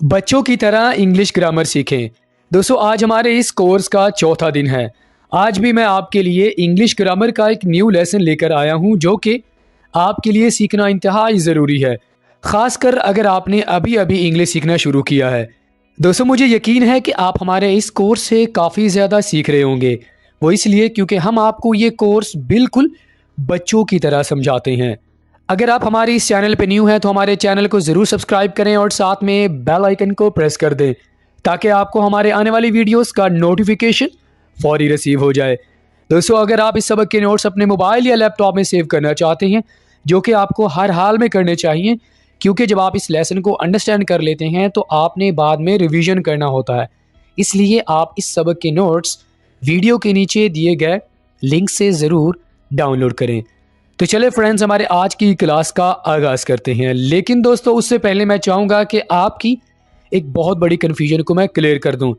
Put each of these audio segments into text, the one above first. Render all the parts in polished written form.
बच्चों की तरह इंग्लिश ग्रामर सीखें। दोस्तों आज हमारे इस कोर्स का चौथा दिन है। आज भी मैं आपके लिए इंग्लिश ग्रामर का एक न्यू लेसन लेकर आया हूं जो कि आपके लिए सीखना इंतहाई ज़रूरी है, ख़ासकर अगर आपने अभी अभी इंग्लिश सीखना शुरू किया है। दोस्तों मुझे यकीन है कि आप हमारे इस कोर्स से काफ़ी ज़्यादा सीख रहे होंगे। वो इसलिए क्योंकि हम आपको ये कोर्स बिल्कुल बच्चों की तरह समझाते हैं। अगर आप हमारे इस चैनल पे न्यू हैं तो हमारे चैनल को ज़रूर सब्सक्राइब करें और साथ में बेल आइकन को प्रेस कर दें ताकि आपको हमारे आने वाली वीडियोस का नोटिफिकेशन फौरी रिसीव हो जाए। दोस्तों अगर आप इस सबक के नोट्स अपने मोबाइल या लैपटॉप में सेव करना चाहते हैं, जो कि आपको हर हाल में करने चाहिए, क्योंकि जब आप इस लेसन को अंडरस्टैंड कर लेते हैं तो आपने बाद में रिवीजन करना होता है। इसलिए आप इस सबक के नोट्स वीडियो के नीचे दिए गए लिंक से ज़रूर डाउनलोड करें। तो चले फ्रेंड्स, हमारे आज की क्लास का आगाज़ करते हैं। लेकिन दोस्तों उससे पहले मैं चाहूँगा कि आपकी एक बहुत बड़ी कन्फ्यूजन को मैं क्लियर कर दूँ।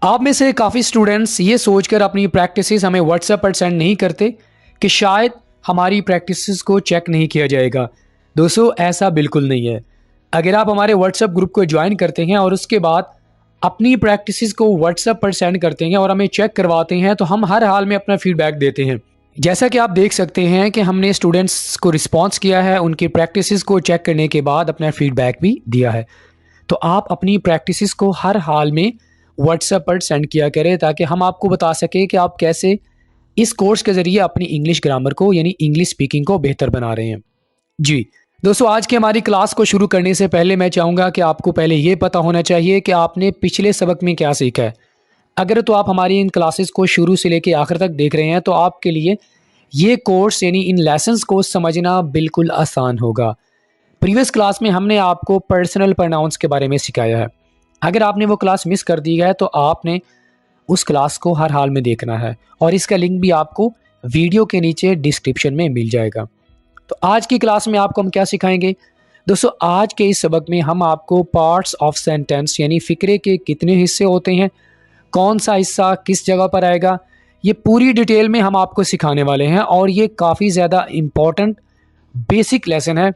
आप में से काफ़ी स्टूडेंट्स ये सोचकर अपनी प्रैक्टिसेस हमें व्हाट्सएप पर सेंड नहीं करते कि शायद हमारी प्रैक्टिसेस को चेक नहीं किया जाएगा। दोस्तों ऐसा बिल्कुल नहीं है। अगर आप हमारे व्हाट्सएप ग्रुप को ज्वाइन करते हैं और उसके बाद अपनी प्रैक्टिसेस को व्हाट्सएप पर सेंड करते हैं और हमें चेक करवाते हैं, तो हम हर हाल में अपना फीडबैक देते हैं। जैसा कि आप देख सकते हैं कि हमने स्टूडेंट्स को रिस्पॉन्स किया है, उनकी प्रैक्टिसेस को चेक करने के बाद अपना फीडबैक भी दिया है। तो आप अपनी प्रैक्टिसेस को हर हाल में व्हाट्सएप पर सेंड किया करें ताकि हम आपको बता सकें कि आप कैसे इस कोर्स के ज़रिए अपनी इंग्लिश ग्रामर को यानी इंग्लिश स्पीकिंग को बेहतर बना रहे हैं। जी दोस्तों, आज की हमारी क्लास को शुरू करने से पहले मैं चाहूँगा कि आपको पहले ये पता होना चाहिए कि आपने पिछले सबक में क्या सीखा है। अगर तो आप हमारी इन क्लासेस को शुरू से लेकर आखिर तक देख रहे हैं तो आपके लिए ये कोर्स यानी इन लेसन्स को समझना बिल्कुल आसान होगा। प्रीवियस क्लास में हमने आपको पर्सनल प्रोनाउंस के बारे में सिखाया है। अगर आपने वो क्लास मिस कर दी है तो आपने उस क्लास को हर हाल में देखना है और इसका लिंक भी आपको वीडियो के नीचे डिस्क्रिप्शन में मिल जाएगा। तो आज की क्लास में आपको हम क्या सिखाएंगे दोस्तों? आज के इस सबक में हम आपको पार्ट्स ऑफ सेंटेंस यानी फ़िक्रे के कितने हिस्से होते हैं, कौन सा हिस्सा किस जगह पर आएगा, ये पूरी डिटेल में हम आपको सिखाने वाले हैं। और ये काफ़ी ज़्यादा इम्पॉर्टेंट बेसिक लेसन है।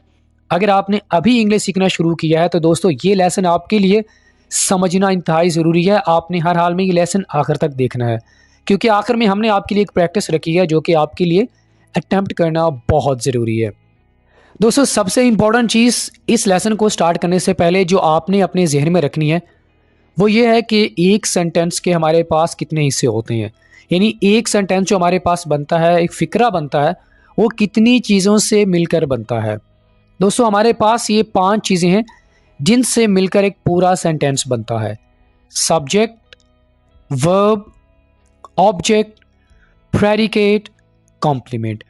अगर आपने अभी इंग्लिश सीखना शुरू किया है तो दोस्तों ये लेसन आपके लिए समझना इंतहाई ज़रूरी है। आपने हर हाल में ये लेसन आखिर तक देखना है, क्योंकि आखिर में हमने आपके लिए एक प्रैक्टिस रखी है जो कि आपके लिए अटैम्प्ट करना बहुत ज़रूरी है। दोस्तों सबसे इम्पॉर्टेंट चीज़ इस लेसन को स्टार्ट करने से पहले जो आपने अपने जहन में रखनी है वो ये है कि एक सेंटेंस के हमारे पास कितने हिस्से होते हैं। यानी एक सेंटेंस जो हमारे पास बनता है, एक फ़िक्रा बनता है, वो कितनी चीज़ों से मिलकर बनता है। दोस्तों हमारे पास ये 5 चीज़ें हैं जिनसे मिलकर एक पूरा सेंटेंस बनता है। Subject, verb, object, predicate, complement.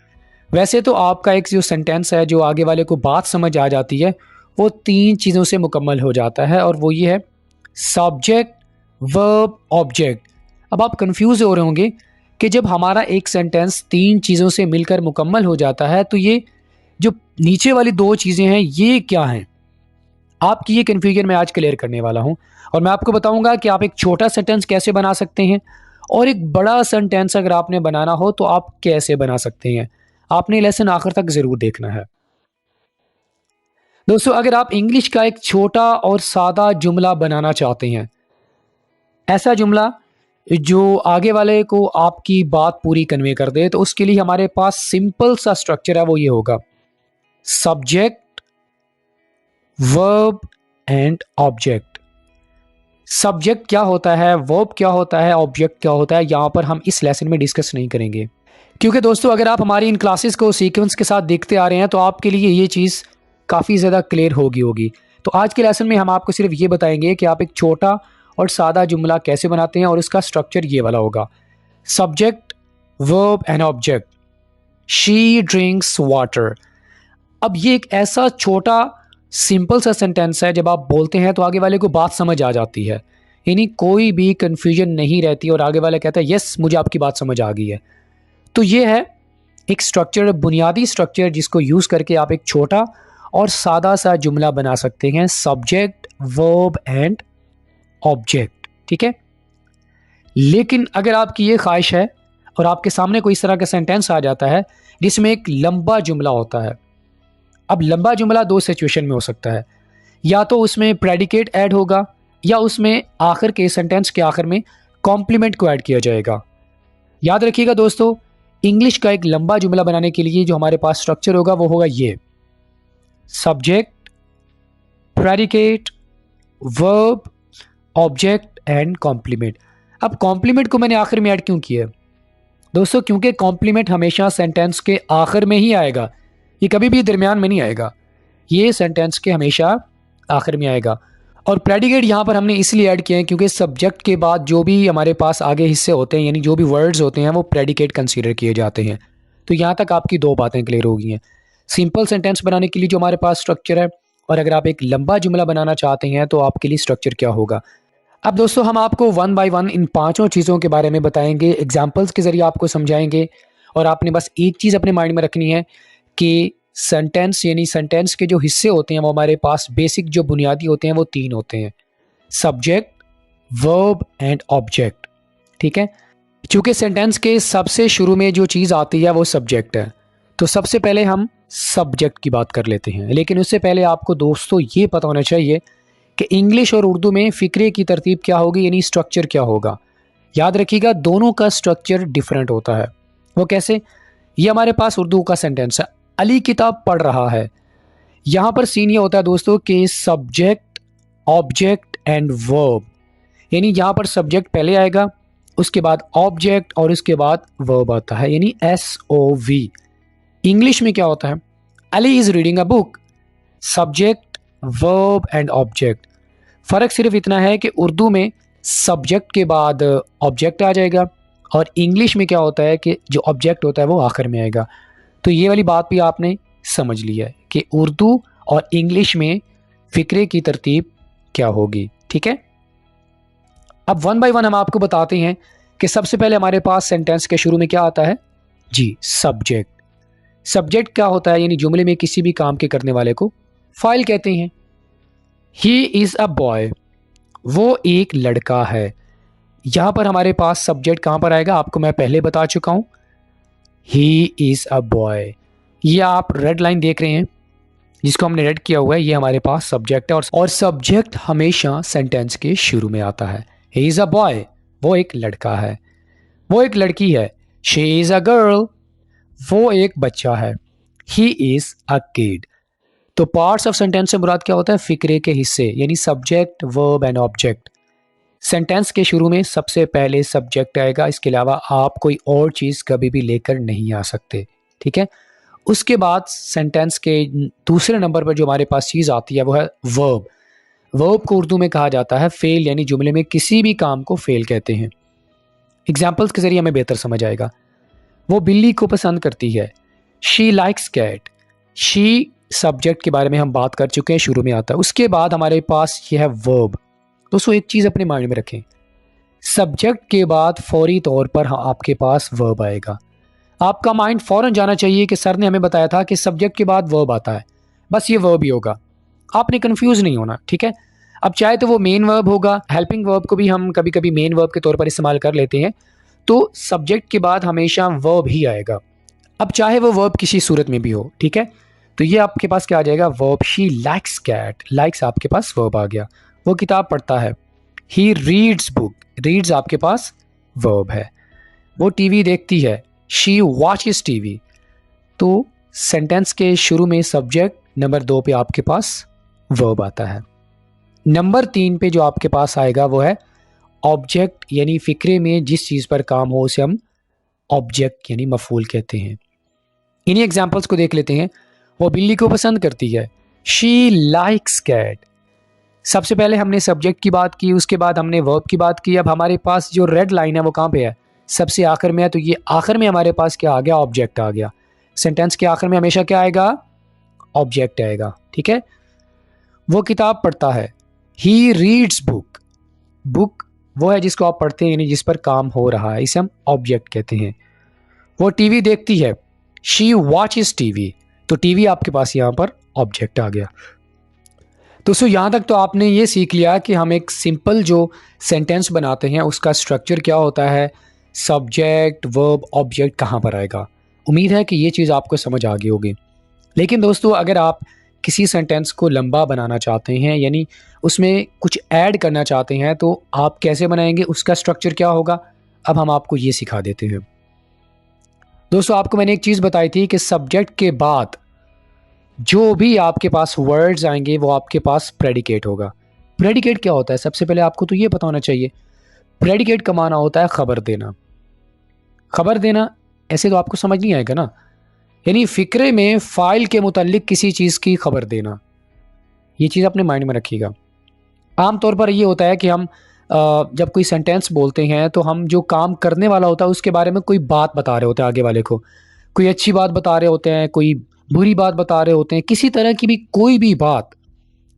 वैसे तो आपका एक जो सेंटेंस है जो आगे वाले को बात समझ आ जाती है वो 3 चीज़ों से मुकम्मल हो जाता है, और वो ये है सब्जेक्ट, वर्ब, ऑब्जेक्ट। अब आप कंफ्यूज हो रहे होंगे कि जब हमारा एक सेंटेंस 3 चीज़ों से मिलकर मुकम्मल हो जाता है तो ये जो नीचे वाली 2 चीज़ें हैं ये क्या हैं? आपकी ये कन्फ्यूजन मैं आज क्लियर करने वाला हूँ, और मैं आपको बताऊंगा कि आप एक छोटा सेंटेंस कैसे बना सकते हैं और एक बड़ा सेंटेंस अगर आपने बनाना हो तो आप कैसे बना सकते हैं। आपने लेसन आखिर तक ज़रूर देखना है। दोस्तों अगर आप इंग्लिश का एक छोटा और सादा जुमला बनाना चाहते हैं, ऐसा जुमला जो आगे वाले को आपकी बात पूरी कन्वे कर दे, तो उसके लिए हमारे पास सिंपल सा स्ट्रक्चर है, वो ये होगा subject, verb and object. Subject क्या होता है, वर्ब क्या होता है, ऑब्जेक्ट क्या होता है, यहाँ पर हम इस लेसन में डिस्कस नहीं करेंगे, क्योंकि दोस्तों अगर आप हमारी इन क्लासेस को सीक्वेंस के साथ देखते आ रहे हैं तो आपके लिए ये चीज़ काफ़ी ज़्यादा क्लियर होगी। तो आज के लेसन में हम आपको सिर्फ ये बताएंगे कि आप एक छोटा और सादा जुमला कैसे बनाते हैं, और इसका स्ट्रक्चर ये वाला होगा subject, verb and object. She drinks water. अब ये एक ऐसा छोटा सिंपल सा सेंटेंस है, जब आप बोलते हैं तो आगे वाले को बात समझ आ जाती है, यानी कोई भी कन्फ्यूजन नहीं रहती और आगे वाला कहता है यस मुझे आपकी बात समझ आ गई है। तो ये है एक स्ट्रक्चर, बुनियादी स्ट्रक्चर, जिसको यूज़ करके आप एक छोटा और सादा सा जुमला बना सकते हैं, सब्जेक्ट, वर्ब एंड ऑब्जेक्ट। ठीक है, लेकिन अगर आपकी ये ख्वाहिश है और आपके सामने कोई इस तरह का सेंटेंस आ जाता है जिसमें एक लंबा जुमला होता है। अब लंबा जुमला 2 सिचुएशन में हो सकता है, या तो उसमें प्रेडिकेट ऐड होगा या उसमें आखिर के सेंटेंस के आखिर में कॉम्प्लीमेंट को ऐड किया जाएगा। याद रखिएगा दोस्तों, इंग्लिश का एक लंबा जुमला बनाने के लिए जो हमारे पास स्ट्रक्चर होगा वो होगा ये: subject, predicate, verb, object and complement. अब कॉम्प्लीमेंट को मैंने आखिर में ऐड क्यों किया दोस्तों? क्योंकि कॉम्प्लीमेंट हमेशा सेंटेंस के आखिर में ही आएगा, ये कभी भी दरमियान में नहीं आएगा, ये सेंटेंस के हमेशा आखिर में आएगा। और प्रेडिकेट यहाँ पर हमने इसलिए ऐड किए हैं क्योंकि सब्जेक्ट के बाद जो भी हमारे पास आगे हिस्से होते हैं, यानी जो भी वर्ड्स होते हैं, वो प्रेडिकेट कंसीडर किए जाते हैं। तो यहाँ तक आपकी दो बातें क्लियर हो गई हैं, सिंपल सेंटेंस बनाने के लिए जो हमारे पास स्ट्रक्चर है, और अगर आप एक लंबा जुमला बनाना चाहते हैं तो आपके लिए स्ट्रक्चर क्या होगा। अब दोस्तों हम आपको वन बाय वन इन पांचों चीज़ों के बारे में बताएंगे, एग्जाम्पल्स के ज़रिए आपको समझाएंगे। और आपने बस एक चीज़ अपने माइंड में रखनी है कि सेंटेंस यानी सेंटेंस के जो हिस्से होते हैं वो हमारे पास बेसिक जो बुनियादी होते हैं वो तीन होते हैं: सब्जेक्ट, वर्ब एंड ऑब्जेक्ट। ठीक है, चूंकि सेंटेंस के सबसे शुरू में जो चीज़ आती है वो सब्जेक्ट है, तो सबसे पहले हम सब्जेक्ट की बात कर लेते हैं। लेकिन उससे पहले आपको दोस्तों ये पता होना चाहिए कि इंग्लिश और उर्दू में फ़िक्रे की तरतीब क्या होगी, यानी स्ट्रक्चर क्या होगा। याद रखिएगा दोनों का स्ट्रक्चर डिफरेंट होता है। वो कैसे? ये हमारे पास उर्दू का सेंटेंस है, अली किताब पढ़ रहा है। यहाँ पर सीन ये होता है दोस्तों कि सब्जेक्ट, ऑब्जेक्ट एंड वर्ब, यानी यहाँ पर सब्जेक्ट पहले आएगा, उसके बाद ऑब्जेक्ट और उसके बाद वर्ब आता है, यानी SOV। इंग्लिश में क्या होता है? Ali is reading a book, subject, verb and object. फ़र्क सिर्फ इतना है कि उर्दू में सब्जेक्ट के बाद ऑब्जेक्ट आ जाएगा और इंग्लिश में क्या होता है कि जो ऑब्जेक्ट होता है वो आखिर में आएगा। तो ये वाली बात भी आपने समझ लिया है कि उर्दू और इंग्लिश में फ़िक्रे की तरतीब क्या होगी। ठीक है, अब वन बाय वन हम आपको बताते हैं कि सबसे पहले हमारे पास सेंटेंस के शुरू में क्या आता है जी, सब्जेक्ट। सब्जेक्ट क्या होता है? यानी जुमले में किसी भी काम के करने वाले को फाइल कहते हैं। ही इज़ अ बॉय, वो एक लड़का है। यहाँ पर हमारे पास सब्जेक्ट कहाँ पर आएगा आपको मैं पहले बता चुका हूँ, ही इज़ अ बॉय। ये आप रेड लाइन देख रहे हैं जिसको हमने रेड किया हुआ है, ये हमारे पास सब्जेक्ट है। और सब्जेक्ट हमेशा सेंटेंस के शुरू में आता है। ही इज़ अ बॉय, वो एक लड़का है। वो एक लड़की है, शी इज़ अ गर्ल, वो एक बच्चा है, ही इज़ अ किड। तो पार्ट्स ऑफ सेंटेंस से मुराद क्या होता है? फ़िक्रे के हिस्से, यानी subject, verb and object. Sentence के शुरू में सबसे पहले सब्जेक्ट आएगा, इसके अलावा आप कोई और चीज़ कभी भी लेकर नहीं आ सकते। ठीक है, उसके बाद सेंटेंस के दूसरे नंबर पर जो हमारे पास चीज़ आती है वो है वर्ब। वर्ब को उर्दू में कहा जाता है फेल, यानी जुमले में किसी भी काम को फेल कहते हैं। एग्जाम्पल्स के जरिए हमें बेहतर समझ आएगा। वो बिल्ली को पसंद करती है, she likes cat. She subject के बारे में हम बात कर चुके हैं, शुरू में आता है। उसके बाद हमारे पास ये है वर्ब। दोस्तों एक चीज़ अपने माइंड में रखें, सब्जेक्ट के बाद फौरी तौर पर आपके पास वर्ब आएगा। आपका माइंड फ़ौरन जाना चाहिए कि सर ने हमें बताया था कि सब्जेक्ट के बाद वर्ब आता है, बस ये वर्ब ही होगा। आपने कंफ्यूज नहीं होना। ठीक है, अब चाहे तो वो मेन वर्ब होगा, हेल्पिंग वर्ब को भी हम कभी कभी मेन वर्ब के तौर पर इस्तेमाल कर लेते हैं, तो सब्जेक्ट के बाद हमेशा वर्ब ही आएगा। अब चाहे वो वर्ब किसी सूरत में भी हो। ठीक है, तो ये आपके पास क्या आ जाएगा? Verb. She likes cat, likes आपके पास वर्ब आ गया, वो किताब पढ़ता है। ही रीड्स बुक, रीड्स आपके पास वर्ब है। वो टीवी देखती है, शी वॉचेस टीवी। तो सेंटेंस के शुरू में सब्जेक्ट, नंबर 2 पे आपके पास वर्ब आता है। नंबर 3 पे जो आपके पास आएगा वो है ऑब्जेक्ट, यानी फ़िक्रे में जिस चीज़ पर काम हो उसे हम ऑब्जेक्ट यानी मफूल कहते हैं। इन्हीं एग्जाम्पल्स को देख लेते हैं। वो बिल्ली को पसंद करती है, शी लाइक्स कैट। सबसे पहले हमने सब्जेक्ट की बात की, उसके बाद हमने वर्ब की बात की। अब हमारे पास जो रेड लाइन है वो कहाँ पे है? सबसे आखिर में है। तो ये आखिर में हमारे पास क्या आ गया? ऑब्जेक्ट आ गया। सेंटेंस के आखिर में हमेशा क्या आएगा? ऑब्जेक्ट आएगा। ठीक है, वो किताब पढ़ता है, ही रीड्स बुक। बुक वो है जिसको आप पढ़ते हैं, यानी जिस पर काम हो रहा है, इसे हम ऑब्जेक्ट कहते हैं। वो टीवी देखती है, शी वॉचेस टीवी। तो टीवी आपके पास यहाँ पर ऑब्जेक्ट आ गया। दोस्तों यहाँ तक तो आपने ये सीख लिया कि हम एक सिंपल जो सेंटेंस बनाते हैं उसका स्ट्रक्चर क्या होता है, सब्जेक्ट, वर्ब, ऑब्जेक्ट कहाँ पर आएगा। उम्मीद है कि ये चीज़ आपको समझ आ गई होगी। लेकिन दोस्तों अगर आप किसी सेंटेंस को लंबा बनाना चाहते हैं, यानी उसमें कुछ ऐड करना चाहते हैं, तो आप कैसे बनाएंगे, उसका स्ट्रक्चर क्या होगा, अब हम आपको ये सिखा देते हैं। दोस्तों, आपको मैंने एक चीज़ बताई थी कि सब्जेक्ट के बाद जो भी आपके पास वर्ड्स आएंगे वो आपके पास प्रेडिकेट होगा। प्रेडिकेट क्या होता है, सबसे पहले आपको तो ये पता होना चाहिए। प्रेडिकेट का माना होता है खबर देना। खबर देना ऐसे तो आपको समझ नहीं आएगा ना, यानी फ़िक्रे में फ़ाइल के मुतालिक किसी चीज़ की खबर देना। ये चीज़ अपने माइंड में रखिएगा। आम तौर पर ये होता है कि हम जब कोई सेंटेंस बोलते हैं तो हम जो काम करने वाला होता है उसके बारे में कोई बात बता रहे होते हैं आगे वाले को। कोई अच्छी बात बता रहे होते हैं, कोई बुरी बात बता रहे होते हैं, किसी तरह की भी कोई भी बात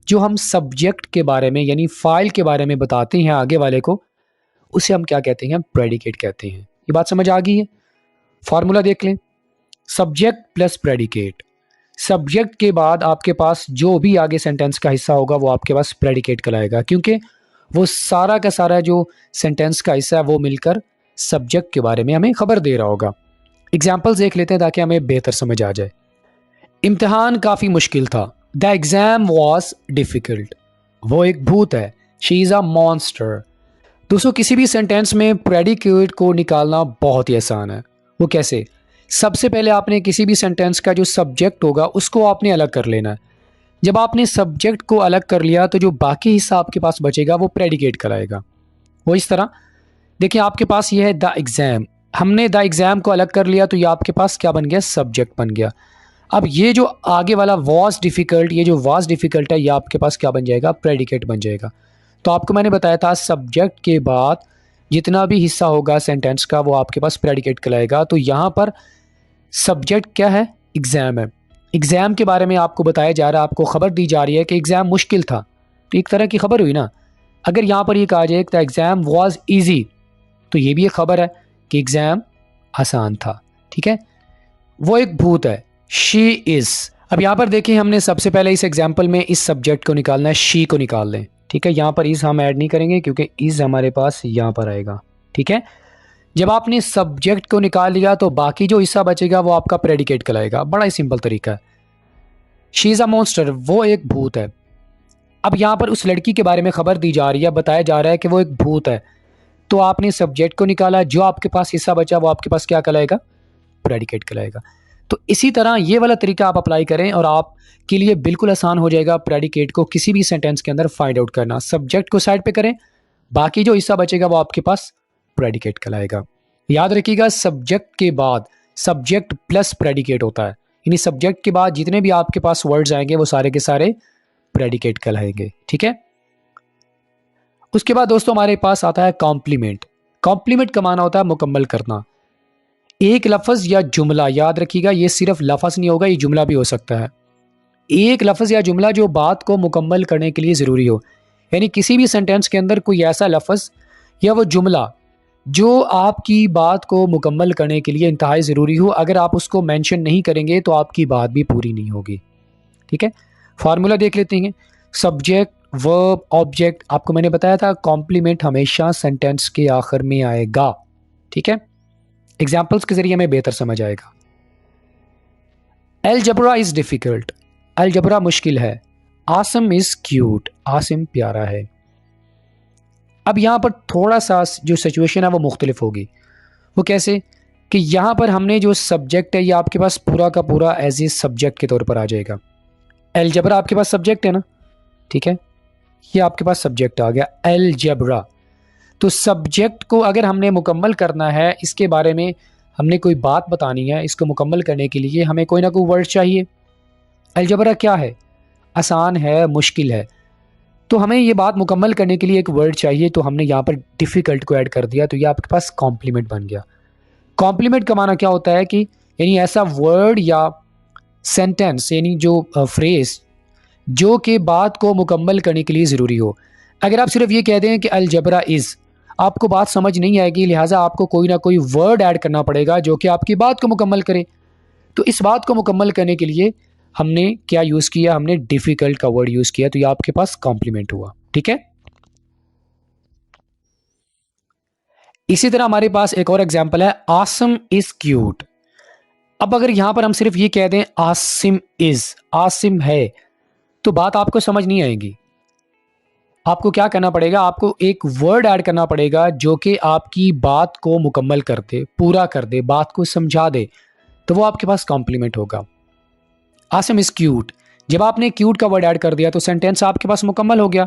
जो हम सब्जेक्ट के बारे में यानी फ़ाइल के बारे में बताते हैं आगे वाले को, उसे हम क्या कहते हैं, प्रेडिकेट कहते हैं। ये बात समझ आ गई है? फार्मूला देख लें, सब्जेक्ट प्लस प्रेडिकेट। सब्जेक्ट के बाद आपके पास जो भी आगे सेंटेंस का हिस्सा होगा वो आपके पास प्रेडिकेट कहलाएगा, क्योंकि वो सारा का सारा जो सेंटेंस का हिस्सा है वो मिलकर सब्जेक्ट के बारे में हमें खबर दे रहा होगा। एग्जाम्पल्स देख लेते हैं ताकि हमें बेहतर समझ आ जाए। इम्तिहान काफ़ी मुश्किल था। The exam was difficult. वो एक भूत है। She is a monster. दोस्तों, किसी भी सेंटेंस में प्रेडिकेट को निकालना बहुत ही आसान है। वो कैसे? सबसे पहले आपने किसी भी सेंटेंस का जो सब्जेक्ट होगा उसको आपने अलग कर लेना है। जब आपने सब्जेक्ट को अलग कर लिया तो जो बाकी हिस्सा आपके पास बचेगा वो प्रेडिकेट कहलाएगा। वो इस तरह, देखिए आपके पास ये है द एग्ज़ाम। हमने द एग्ज़ाम को अलग कर लिया तो ये आपके पास क्या बन गया, सब्जेक्ट बन गया। अब ये जो आगे वाला वॉज डिफ़िकल्ट, ये जो वॉज डिफ़िकल्ट है ये आपके पास क्या बन जाएगा, प्रेडिकेट बन जाएगा। तो आपको मैंने बताया था सब्जेक्ट के बाद जितना भी हिस्सा होगा सेंटेंस का वो आपके पास प्रेडिकेट कहलाएगा। तो यहाँ पर सब्जेक्ट क्या है, एग्ज़ाम है। एग्ज़ाम के बारे में आपको बताया जा रहा है, आपको खबर दी जा रही है कि एग्ज़ाम मुश्किल था, तो एक तरह की खबर हुई ना। अगर यहाँ पर ये कहा जाए द एग्ज़ाम वॉज ईजी, तो ये भी एक खबर है कि एग्ज़ाम आसान था। ठीक है। वो एक भूत है, शी इज़। अब यहाँ पर देखिए, हमने सबसे पहले इस एग्जाम्पल में इस सब्जेक्ट को निकालना है, शी को निकाल लें। ठीक है, यहाँ पर इज़ हम ऐड नहीं करेंगे क्योंकि इज़ हमारे पास यहाँ पर आएगा। ठीक है। जब आपने सब्जेक्ट को निकाल लिया तो बाकी जो हिस्सा बचेगा वो आपका प्रेडिकेट कहलाएगा। बड़ा ही सिंपल तरीका है। शी इज़ अ मॉन्स्टर, वो एक भूत है। अब यहाँ पर उस लड़की के बारे में खबर दी जा रही है, बताया जा रहा है कि वो एक भूत है, तो आपने सब्जेक्ट को निकाला, जो आपके पास हिस्सा बचा वो आपके पास क्या कहलाएगा, प्रेडिकेट कहलाएगा। तो इसी तरह ये वाला तरीका आप अप्लाई करें और आपके लिए बिल्कुल आसान हो जाएगा प्रेडिकेट को किसी भी सेंटेंस के अंदर फाइंड आउट करना। सब्जेक्ट को साइड पे करें, बाकी जो हिस्सा बचेगा वो आपके पास प्रेडिकेट कहलाएगा। याद रखिएगा, सब्जेक्ट के बाद सब्जेक्ट प्लस प्रेडिकेट होता है, यानी सब्जेक्ट के बाद जितने भी आपके पास वर्ड्स आएंगे वो सारे के सारे प्रेडिकेट कहलाएंगे। ठीक है। उसके बाद दोस्तों हमारे पास आता है कॉम्प्लीमेंट। कॉम्प्लीमेंट का माना होता है मुकम्मल करना। एक लफ्ज़ या जुमला, याद रखिएगा ये सिर्फ लफ्ज़ नहीं होगा, ये जुमला भी हो सकता है। एक लफ्ज़ या जुमला जो बात को मुकम्मल करने के लिए ज़रूरी हो, यानी किसी भी सेंटेंस के अंदर कोई ऐसा लफ्ज़ या वो जुमला जो आपकी बात को मुकम्मल करने के लिए इंतहाई ज़रूरी हो, अगर आप उसको मेंशन नहीं करेंगे तो आपकी बात भी पूरी नहीं होगी। ठीक है। फार्मूला देख लेते हैं। Subject, verb, object. आपको मैंने बताया था कॉम्प्लीमेंट हमेशा सेंटेंस के आखिर में आएगा। ठीक है। एग्जाम्पल्स के जरिए हमें बेहतर समझ आएगा। अलजबरा इज डिफिकल्ट, अलजबरा मुश्किल है। आसिम इज क्यूट, आसिम प्यारा है। अब यहाँ पर थोड़ा सा जो सिचुएशन है वो मुख्तलिफ होगी। वो कैसे कि यहाँ पर हमने जो सब्जेक्ट है ये आपके पास पूरा का पूरा एज ए सब्जेक्ट के तौर पर आ जाएगा। अलजबरा आपके पास सब्जेक्ट है ना, ठीक है, ये आपके पास सब्जेक्ट आ गया अलजबरा। तो सब्जेक्ट को अगर हमने मुकम्मल करना है, इसके बारे में हमने कोई बात बतानी है, इसको मुकम्मल करने के लिए हमें कोई ना कोई वर्ड चाहिए। अलजबरा क्या है, आसान है, मुश्किल है, तो हमें ये बात मुकम्मल करने के लिए एक वर्ड चाहिए। तो हमने यहाँ पर डिफ़िकल्ट को ऐड कर दिया, तो ये आपके पास कॉम्प्लीमेंट बन गया। कॉम्प्लीमेंट का माना क्या होता है कि यानी ऐसा वर्ड या सेंटेंस, यानी जो फ्रेज जो कि बात को मुकम्मल करने के लिए ज़रूरी हो। अगर आप सिर्फ ये कह दें कि अलजबरा इज़, आपको बात समझ नहीं आएगी, लिहाजा आपको कोई ना कोई वर्ड ऐड करना पड़ेगा जो कि आपकी बात को मुकम्मल करे। तो इस बात को मुकम्मल करने के लिए हमने क्या यूज़ किया, हमने डिफ़िकल्ट का वर्ड यूज़ किया, तो ये आपके पास कॉम्प्लीमेंट हुआ। ठीक है। इसी तरह हमारे पास एक और एग्जाम्पल है, आसिम इज़ क्यूट। अब अगर यहाँ पर हम सिर्फ ये कह दें आसिम इज़, आसिम है, तो बात आपको समझ नहीं आएगी। आपको क्या करना पड़ेगा, आपको एक वर्ड ऐड करना पड़ेगा जो कि आपकी बात को मुकम्मल कर दे, पूरा कर दे, बात को समझा दे, तो वो आपके पास कॉम्प्लीमेंट होगा। आसम इज़ क्यूट, जब आपने क्यूट का वर्ड ऐड कर दिया तो सेंटेंस आपके पास मुकम्मल हो गया।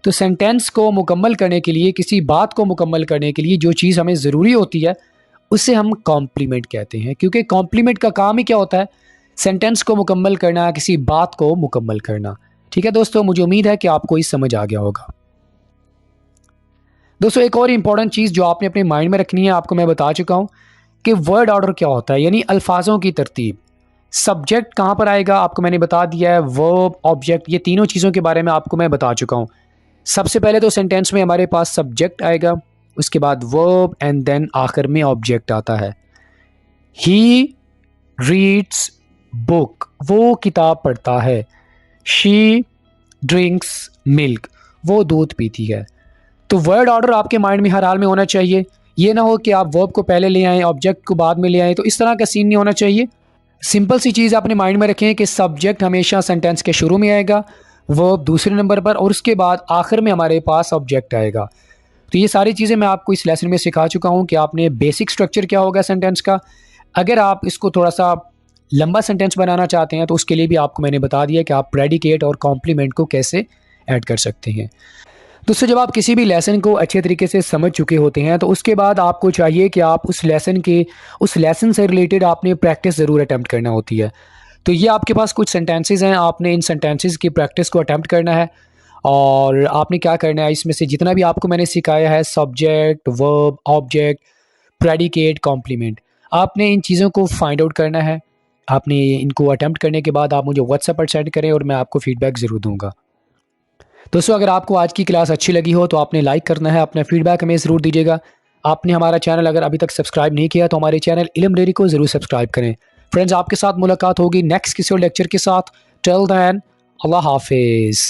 तो सेंटेंस को मुकम्मल करने के लिए, किसी बात को मुकम्मल करने के लिए जो चीज़ हमें ज़रूरी होती है उसे हम कॉम्प्लीमेंट कहते हैं, क्योंकि कॉम्प्लीमेंट का काम ही क्या होता है, सेंटेंस को मुकम्मल करना, किसी बात को मुकम्मल करना। ठीक है दोस्तों, मुझे उम्मीद है कि आपको ये समझ आ गया होगा। दोस्तों एक और इम्पॉर्टेंट चीज़ जो आपने अपने माइंड में रखनी है, आपको मैं बता चुका हूँ कि वर्ड ऑर्डर क्या होता है, यानी अल्फाजों की तरतीब। सब्जेक्ट कहाँ पर आएगा आपको मैंने बता दिया है, वर्ब, ऑब्जेक्ट, ये तीनों चीज़ों के बारे में आपको मैं बता चुका हूँ। सबसे पहले तो सेंटेंस में हमारे पास सब्जेक्ट आएगा, उसके बाद वर्ब एंड देन आखिर में ऑब्जेक्ट आता है। ही रीड्स बुक, वो किताब पढ़ता है। शी ड्रिंक्स मिल्क, वो दूध पीती है। तो वर्ड ऑर्डर आपके माइंड में हर हाल में होना चाहिए। ये ना हो कि आप वर्ब को पहले ले आएँ, ऑब्जेक्ट को बाद में ले आएँ, तो इस तरह का सीन नहीं होना चाहिए। सिंपल सी चीज़ अपने माइंड में रखें कि सब्जेक्ट हमेशा सेंटेंस के शुरू में आएगा, वर्ब दूसरे नंबर पर, और उसके बाद आखिर में हमारे पास ऑब्जेक्ट आएगा। तो ये सारी चीज़ें मैं आपको इस लेसन में सिखा चुका हूँ कि आपने बेसिक स्ट्रक्चर क्या होगा सेंटेंस का। अगर आप इसको थोड़ा सा लंबा सेंटेंस बनाना चाहते हैं तो उसके लिए भी आपको मैंने बता दिया कि आप प्रेडिकेट और कॉम्प्लीमेंट को कैसे ऐड कर सकते हैं। दोस्तों जब आप किसी भी लेसन को अच्छे तरीके से समझ चुके होते हैं तो उसके बाद आपको चाहिए कि आप उस लेसन से रिलेटेड आपने प्रैक्टिस ज़रूर अटैम्प्ट करना होती है। तो ये आपके पास कुछ सेंटेंसेस हैं, आपने इन सेंटेंसेस की प्रैक्टिस को अटैम्प्ट करना है। और आपने क्या करना है, इसमें से जितना भी आपको मैंने सिखाया है, subject, verb, object, predicate, complement, आपने इन चीज़ों को फाइंड आउट करना है। आपने इनको अटैम्प्ट करने के बाद आप मुझे व्हाट्सएप पर सेंड करें और मैं आपको फीडबैक ज़रूर दूंगा। दोस्तों अगर आपको आज की क्लास अच्छी लगी हो तो आपने लाइक करना है, अपना फीडबैक हमें ज़रूर दीजिएगा। आपने हमारा चैनल अगर अभी तक सब्सक्राइब नहीं किया तो हमारे चैनल इल्म डेयरी को ज़रूर सब्सक्राइब करें। फ्रेंड्स आपके साथ मुलाकात होगी नेक्स्ट किसी और लेक्चर के साथ। टिल देन अल्लाह हाफिज़।